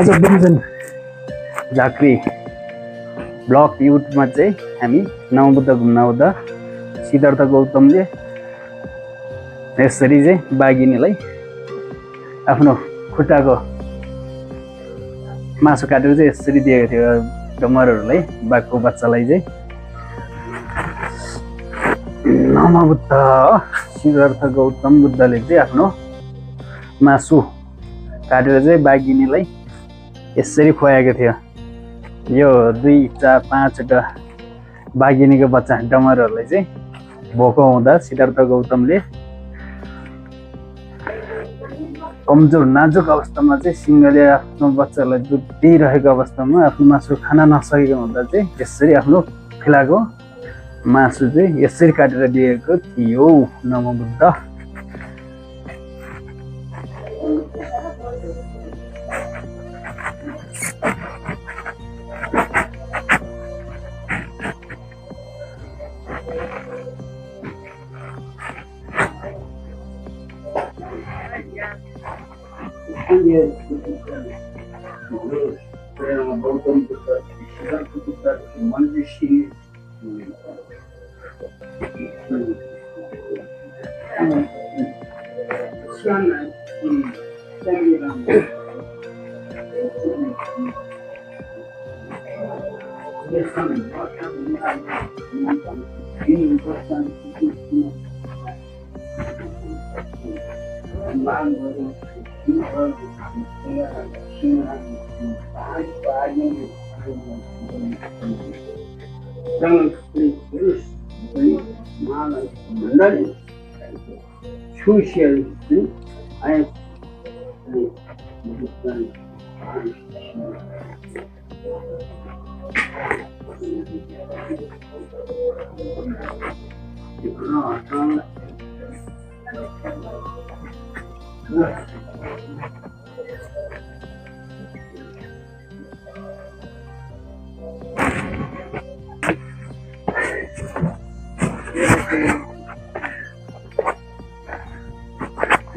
आज व्यञ्जन झाँक्री ब्लक युटमा चाहिँ हामी नवबुद्ध घुम्न आउँदा सिद्धार्थ गौतमले यसरी चाहिँ बाघिनीलाई आफ्नो खुट्टाको मासु काटेर चाहिँ यसरी दिएको थियो डमरहरूलाई, बाघको बच्चालाई चाहिँ। नवबुद्ध सिद्धार्थ गौतम बुद्धले चाहिँ आफ्नो मासु काटेर चाहिँ बाघिनीलाई यसरी खुवाएको थियो। यो 2, 4, 5वटा बाघिनीको बच्चा डमरहरूलाई चाहिँ भोको हुँदा सिद्धार्थ गौतमले कमजोर नाजुक अवस्थामा चाहिँ सिंहले आफ्नो बच्चालाई दुध दिइरहेको अवस्थामा आफ्नो मासु खान नसकेको हुँदा चाहिँ यसरी आफ्नो खुलाको मासु चाहिँ यसरी काटेर दिएको थियो नवबुद्ध।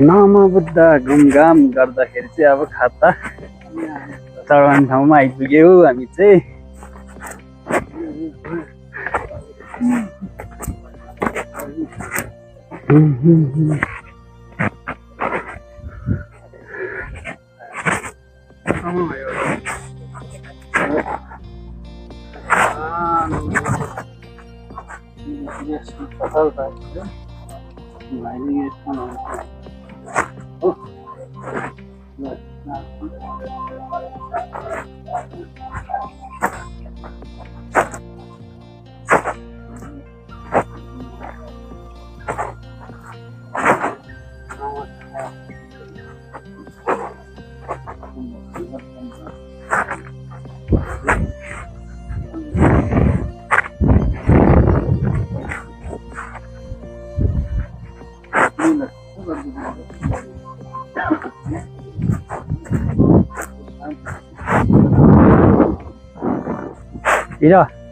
नवबुद्ध घुमघाम गर्दाखेरि चाहिँ अब खाता चढाउने ठाउँमा आइपुग्यो हामी चाहिँ। Iya.